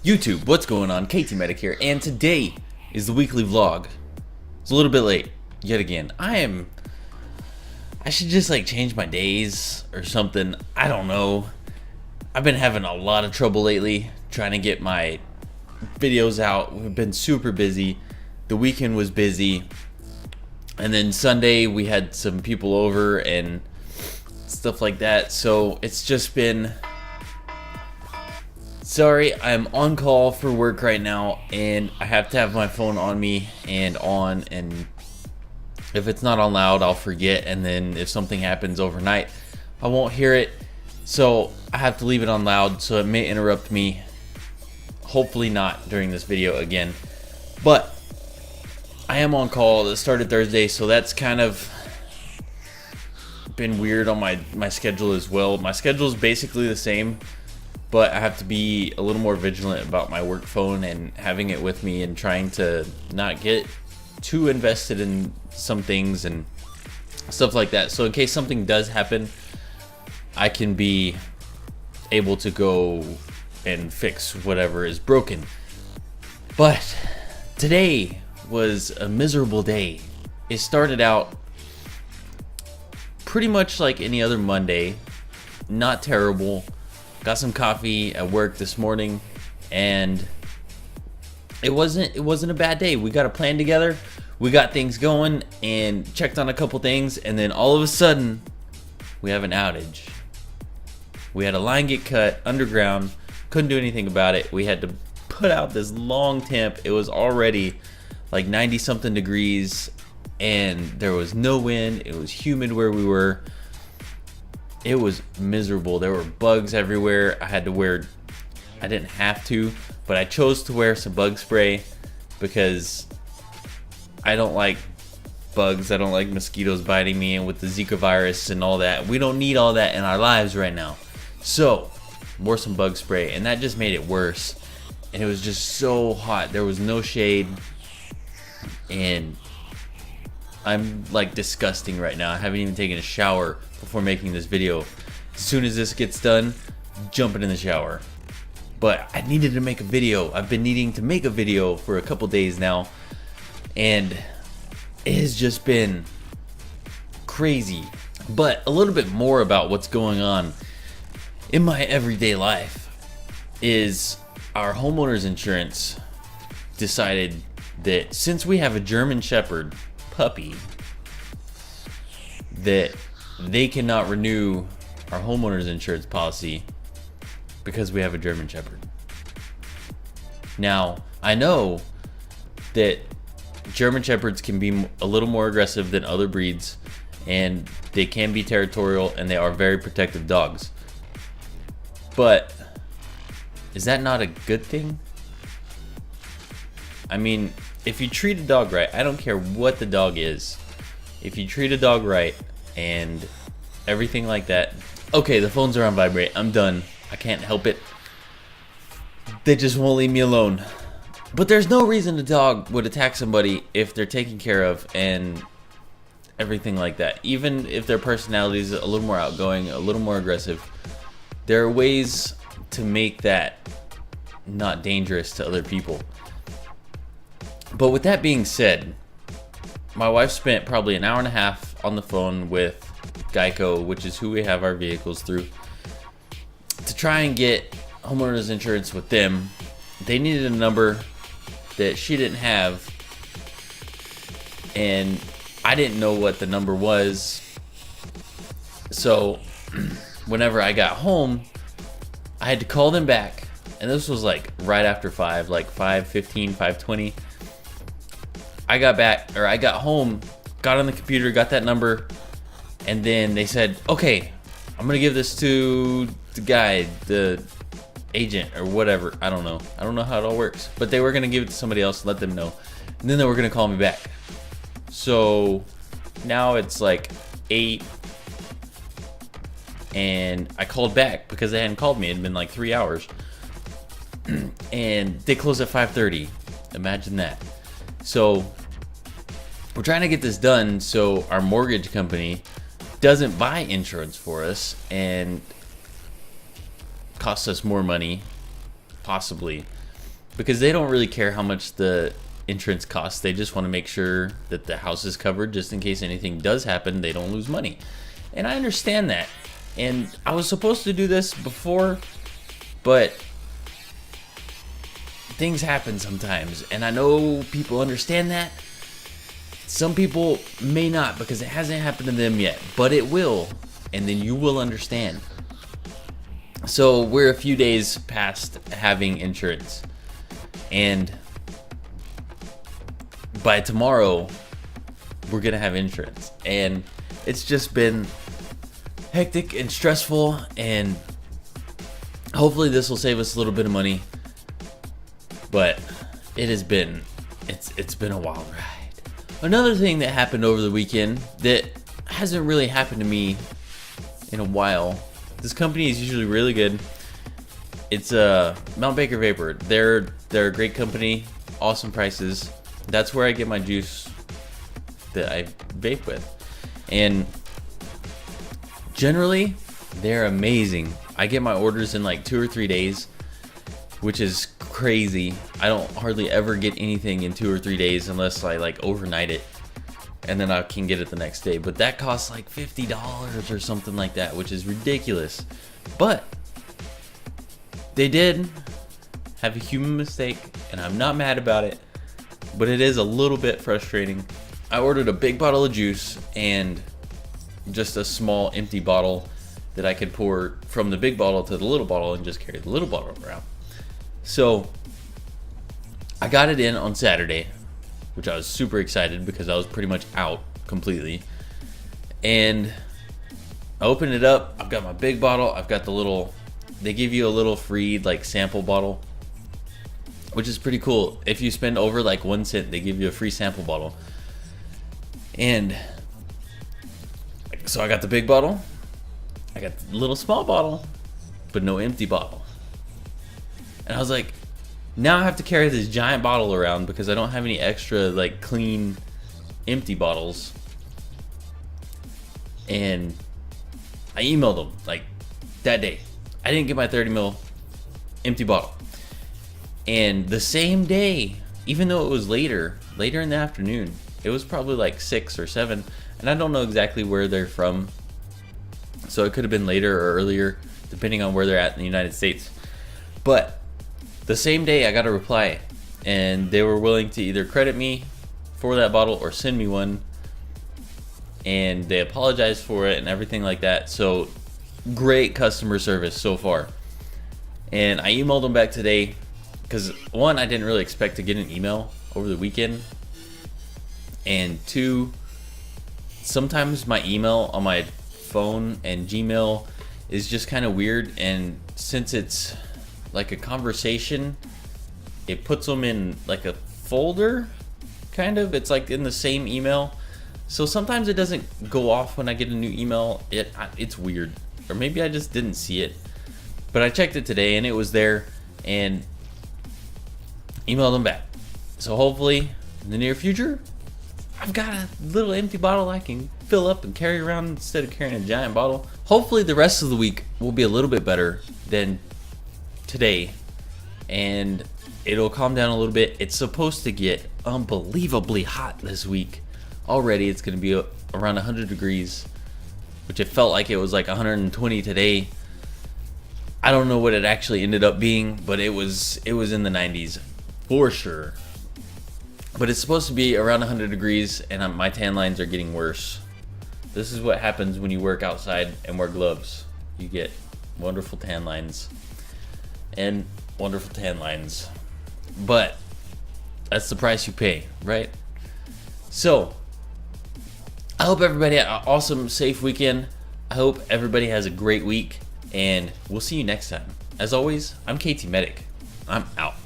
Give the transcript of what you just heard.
YouTube, what's going on? KT Medic here, and today is the weekly vlog. It's a little bit late, yet again. I should just like change my days or something. I don't know. I've been having a lot of trouble lately trying to get my videos out. We've been super busy. The weekend was busy. And then Sunday we had some people over and stuff like that. So it's just been... Sorry, I'm on call for work right now and I have to have my phone on me and on, and if it's not on loud I'll forget, and then if something happens overnight I won't hear it, so I have to leave it on loud, so it may interrupt me. Hopefully not during this video again, but I am on call. It started Thursday, so that's kind of been weird on my schedule as well. My schedule is basically the same, but I have to be a little more vigilant about my work phone and having it with me and trying to not get too invested in some things and stuff like that. So in case something does happen, I can be able to go and fix whatever is broken. But today was a miserable day. It started out pretty much like any other Monday, not terrible. Got some coffee at work this morning, and it wasn't a bad day. We got a plan together, we got things going, and checked on a couple things, and then all of a sudden we have an outage. We had a line get cut underground, couldn't do anything about it. We had to put out this long temp. It was already like 90 something degrees and there was no wind. It was humid where we were. It was miserable. There were bugs everywhere. I didn't have to, but I chose to wear some bug spray because I don't like bugs. I don't like mosquitoes biting me, and with the Zika virus and all that, we don't need all that in our lives right now. So, wore some bug spray, and that just made it worse. And it was just so hot. There was no shade, and I'm like disgusting right now. I haven't even taken a shower before making this video. As soon as this gets done, jumping in the shower. But I needed to make a video. I've been needing to make a video for a couple days now, and it has just been crazy. But a little bit more about what's going on in my everyday life is our homeowners insurance decided that since we have a German Shepherd puppy, that they cannot renew our homeowners insurance policy because we have a German Shepherd. Now, I know that German Shepherds can be a little more aggressive than other breeds, and they can be territorial, and they are very protective dogs. But is that not a good thing? I mean, if you treat a dog right, I don't care what the dog is. If you treat a dog right and everything like that. Okay, the phones are on vibrate. I'm done. I can't help it. They just won't leave me alone. But there's no reason a dog would attack somebody if they're taken care of and everything like that. Even if their personality is a little more outgoing, a little more aggressive, there are ways to make that not dangerous to other people. But with that being said, my wife spent probably an hour and a half on the phone with Egato, which is who we have our vehicles through, to try and get homeowners insurance with them. They needed a number that she didn't have, and I didn't know what the number was. So whenever I got home, I had to call them back, and this was like right after 5, like 5:15, 5:20. I got home, got on the computer, got that number, and then they said, okay, I'm gonna give this to the guy, the agent or whatever. I don't know how it all works, but they were gonna give it to somebody else, let them know, and then they were gonna call me back. So now it's like 8, and I called back because they hadn't called me. It had been like 3 hours, and they closed at 5:30. Imagine that. So we're trying to get this done so our mortgage company doesn't buy insurance for us and costs us more money, possibly. because they don't really care how much the insurance costs. They just want to make sure that the house is covered just in case anything does happen, they don't lose money. And I understand that. And I was supposed to do this before, but things happen sometimes. And I know people understand that. Some people may not, because it hasn't happened to them yet, but it will. And then you will understand. So we're a few days past having insurance. And by tomorrow, we're going to have insurance. And it's just been hectic and stressful. And hopefully this will save us a little bit of money. But it's been a wild ride. Another thing that happened over the weekend that hasn't really happened to me in a while. This company is usually really good. It's Mount Baker Vapor. They're a great company, awesome prices. That's where I get my juice that I vape with. And generally, they're amazing. I get my orders in like 2 or 3 days, which is crazy. I don't hardly ever get anything in 2 or 3 days unless I like overnight it, and then I can get it the next day. But that costs like $50 or something like that, which is ridiculous. But they did have a human mistake, and I'm not mad about it, but it is a little bit frustrating. I ordered a big bottle of juice and just a small empty bottle that I could pour from the big bottle to the little bottle and just carry the little bottle around. So I got it in on Saturday, which I was super excited because I was pretty much out completely. And I opened it up. I've got my big bottle. I've got the little, they give you a little free like sample bottle, which is pretty cool. If you spend over like 1 cent, they give you a free sample bottle. And so I got the big bottle. I got the little small bottle, but no empty bottle. And I was like, now I have to carry this giant bottle around because I don't have any extra like clean empty bottles. And I emailed them like that day. I didn't get my 30 ml empty bottle. And the same day, even though it was later in the afternoon, it was probably like 6 or 7, and I don't know exactly where they're from. So it could have been later or earlier, depending on where they're at in the United States. But the same day I got a reply, and they were willing to either credit me for that bottle or send me one, and they apologized for it and everything like that. So great customer service so far. And I emailed them back today because one, I didn't really expect to get an email over the weekend, and two, sometimes my email on my phone and Gmail is just kind of weird, and since it's like a conversation, it puts them in like a folder, kind of. It's like in the same email, so sometimes it doesn't go off when I get a new email. It's weird, or maybe I just didn't see it. But I checked it today and it was there, and emailed them back. So hopefully in the near future, I've got a little empty bottle I can fill up and carry around instead of carrying a giant bottle. Hopefully the rest of the week will be a little bit better than today, and it'll calm down a little bit. It's supposed to get unbelievably hot this week. Already it's going to be around 100 degrees, which it felt like it was like 120 today. I don't know what it actually ended up being, but it was in the 90s for sure. But it's supposed to be around 100 degrees, and my tan lines are getting worse. This is what happens when you work outside and wear gloves. You get wonderful tan lines and wonderful tan lines. But that's the price you pay, right? So I hope everybody had an awesome, safe weekend. I hope everybody has a great week, and we'll see you next time. As always, I'm KT Medic. I'm out.